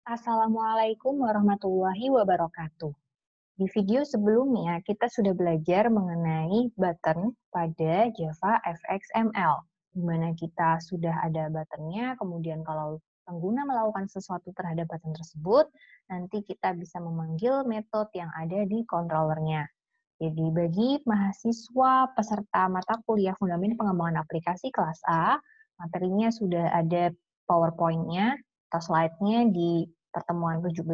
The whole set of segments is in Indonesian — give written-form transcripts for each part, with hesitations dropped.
Assalamualaikum warahmatullahi wabarakatuh. Di video sebelumnya, kita sudah belajar mengenai button pada Java FXML, di mana kita sudah ada buttonnya, kemudian kalau pengguna melakukan sesuatu terhadap button tersebut, nanti kita bisa memanggil metode yang ada di controllernya. Jadi bagi mahasiswa peserta mata kuliah Fundament Pengembangan Aplikasi kelas A, materinya sudah ada PowerPoint-nya atau slide-nya di pertemuan 17.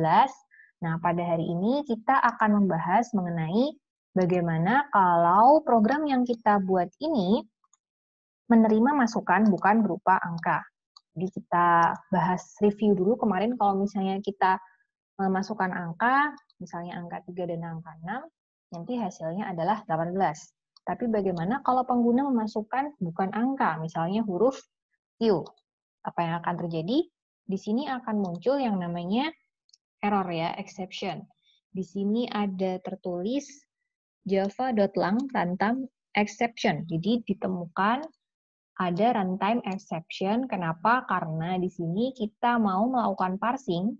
Nah, pada hari ini kita akan membahas mengenai bagaimana kalau program yang kita buat ini menerima masukan bukan berupa angka. Jadi kita bahas review dulu kemarin kalau misalnya kita memasukkan angka, misalnya angka 3 dan angka 6, nanti hasilnya adalah 18. Tapi bagaimana kalau pengguna memasukkan bukan angka, misalnya huruf Q? Apa yang akan terjadi? Di sini akan muncul yang namanya error ya, exception. Di sini ada tertulis java.lang runtime exception. Jadi ditemukan ada runtime exception. Kenapa? Karena di sini kita mau melakukan parsing.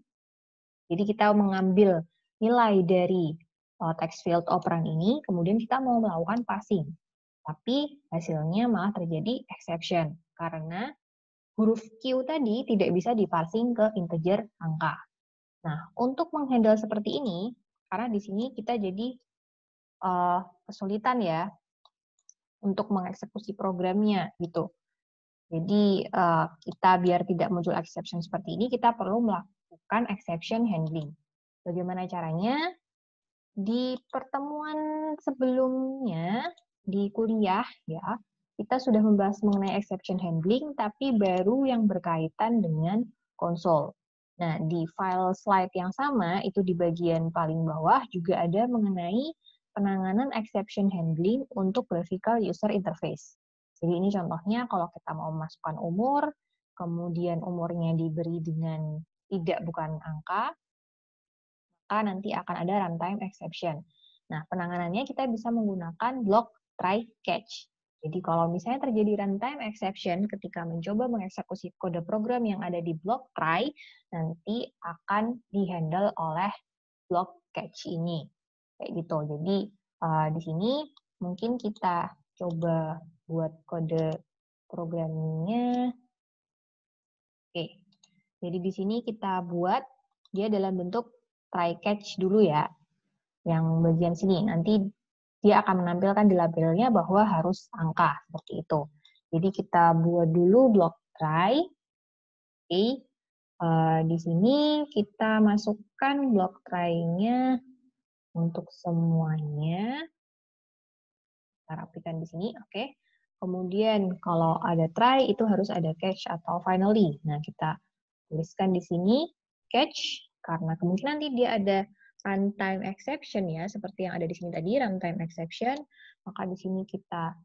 Jadi kita mengambil nilai dari text field operand ini, kemudian kita mau melakukan parsing. Tapi hasilnya malah terjadi exception. Karena huruf Q tadi tidak bisa diparsing ke integer angka. Nah, untuk menghandle seperti ini, karena di sini kita jadi kesulitan ya untuk mengeksekusi programnya gitu. Jadi kita biar tidak muncul exception seperti ini, kita perlu melakukan exception handling. Bagaimana caranya? Di pertemuan sebelumnya di kuliah ya, kita sudah membahas mengenai exception handling, tapi baru yang berkaitan dengan konsol. Nah, di file slide yang sama, itu di bagian paling bawah juga ada mengenai penanganan exception handling untuk graphical user interface. Jadi ini contohnya kalau kita mau memasukkan umur, kemudian umurnya diberi dengan tidak bukan angka, maka nanti akan ada runtime exception. Nah, penanganannya kita bisa menggunakan block try catch. Jadi kalau misalnya terjadi runtime exception ketika mencoba mengeksekusi kode program yang ada di block try, nanti akan dihandle oleh block catch ini. Kayak gitu. Jadi di sini mungkin kita coba buat kode programnya. Oke. Jadi di sini kita buat dia dalam bentuk try catch dulu ya. Yang bagian sini nanti dia akan menampilkan di labelnya bahwa harus angka seperti itu. Jadi kita buat dulu block try. Oke. Di sini kita masukkan block try-nya untuk semuanya. Kita rapikan di sini, oke. Kemudian kalau ada try itu harus ada catch atau finally. Nah, kita tuliskan di sini catch karena kemungkinan nanti dia ada runtime exception ya, seperti yang ada di sini tadi runtime exception, maka di sini kita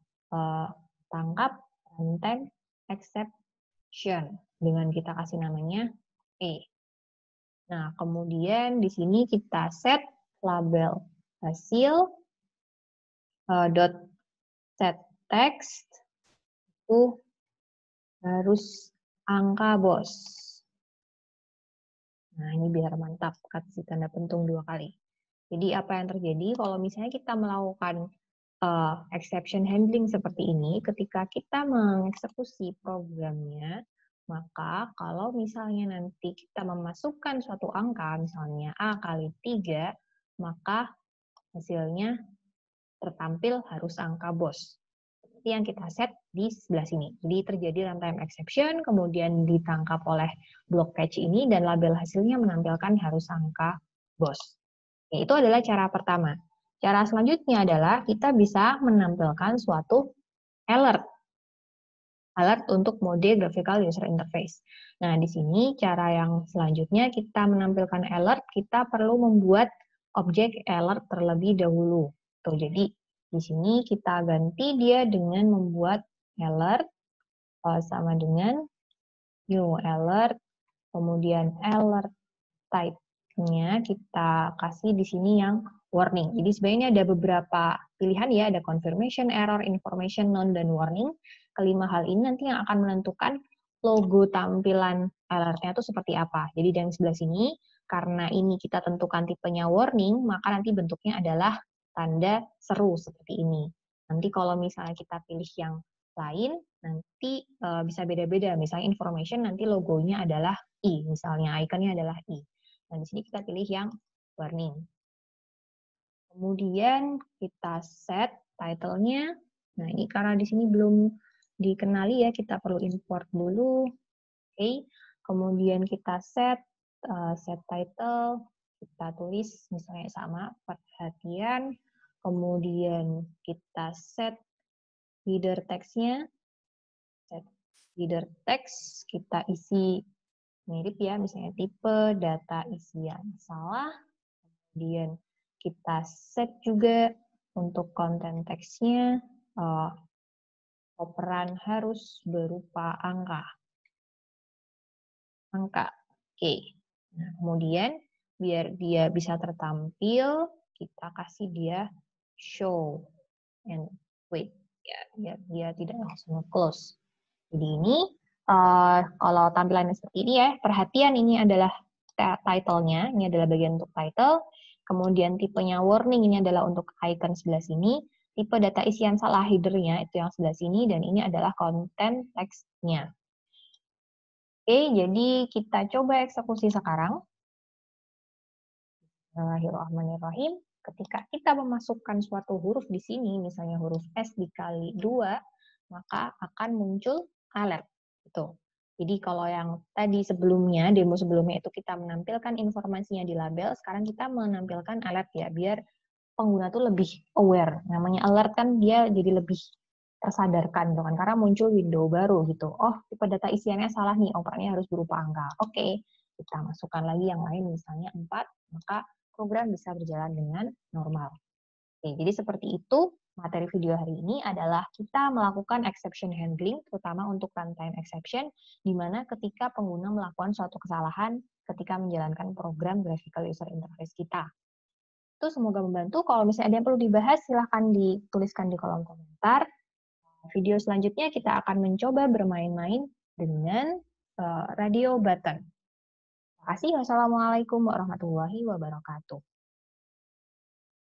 tangkap runtime exception dengan kita kasih namanya E. Nah, kemudian di sini kita set label hasil dot set text itu harus angka bos. Nah, ini biar mantap, kasih tanda pentung 2 kali. Jadi apa yang terjadi kalau misalnya kita melakukan exception handling seperti ini, ketika kita mengeksekusi programnya, maka kalau misalnya nanti kita memasukkan suatu angka, misalnya A kali 3, maka hasilnya tertampil harus angka bos. Seperti yang kita set di sebelah sini. Jadi terjadi runtime exception, kemudian ditangkap oleh block catch ini, dan label hasilnya menampilkan harus angka bos. Itu adalah cara pertama. Cara selanjutnya adalah kita bisa menampilkan suatu alert. Alert untuk mode graphical user interface. Nah, di sini cara yang selanjutnya kita menampilkan alert, kita perlu membuat objek alert terlebih dahulu. Tuh, jadi di sini kita ganti dia dengan membuat alert sama dengan new alert, kemudian alert type-nya kita kasih di sini yang warning. Jadi sebenarnya ada beberapa pilihan ya, ada confirmation, error, information, none, dan warning. Kelima hal ini nanti yang akan menentukan logo tampilan alertnya itu seperti apa. Jadi yang sebelah sini, karena ini kita tentukan tipenya warning, maka nanti bentuknya adalah tanda seru seperti ini. Nanti kalau misalnya kita pilih yang lain, nanti bisa beda-beda. Misalnya information, nanti logonya adalah I, misalnya ikonnya adalah I. Nah, di sini kita pilih yang warning. Kemudian kita set title-nya. Nah, ini karena di sini belum dikenali ya, kita perlu import dulu. Oke. Kemudian kita set title, kita tulis misalnya sama perhatian. Kemudian kita set header text-nya. Set header text, kita isi mirip ya, misalnya tipe, data isian salah. Kemudian kita set juga untuk konten teksnya, operan harus berupa angka. Oke. Nah, kemudian biar dia bisa tertampil, kita kasih dia show and wait, ya, biar dia tidak langsung close. Jadi ini kalau tampilannya seperti ini ya, perhatian ini adalah title-nya, ini adalah bagian untuk title. Kemudian tipenya warning, ini adalah untuk icon sebelah sini. Tipe data isian salah header-nya itu yang sebelah sini, dan ini adalah konten teksnya. Oke, jadi kita coba eksekusi sekarang. Bismillahirrahmanirrahim. Ketika kita memasukkan suatu huruf di sini, misalnya huruf S dikali 2, maka akan muncul alert. Gitu. Jadi kalau yang tadi sebelumnya, demo sebelumnya itu kita menampilkan informasinya di label, sekarang kita menampilkan alert ya, biar pengguna tuh lebih aware. Namanya alert kan dia jadi lebih tersadarkan gitu kan, karena muncul window baru gitu. Oh, tipe data isiannya salah nih, operannya harus berupa angka. Oke, kita masukkan lagi yang lain, misalnya 4, maka program bisa berjalan dengan normal. Oke, jadi seperti itu. Materi video hari ini adalah kita melakukan exception handling, terutama untuk runtime exception, di mana ketika pengguna melakukan suatu kesalahan ketika menjalankan program graphical user interface kita. Itu semoga membantu. Kalau misalnya ada yang perlu dibahas, silahkan dituliskan di kolom komentar. Video selanjutnya kita akan mencoba bermain-main dengan radio button. Terima kasih. Wassalamualaikum warahmatullahi wabarakatuh.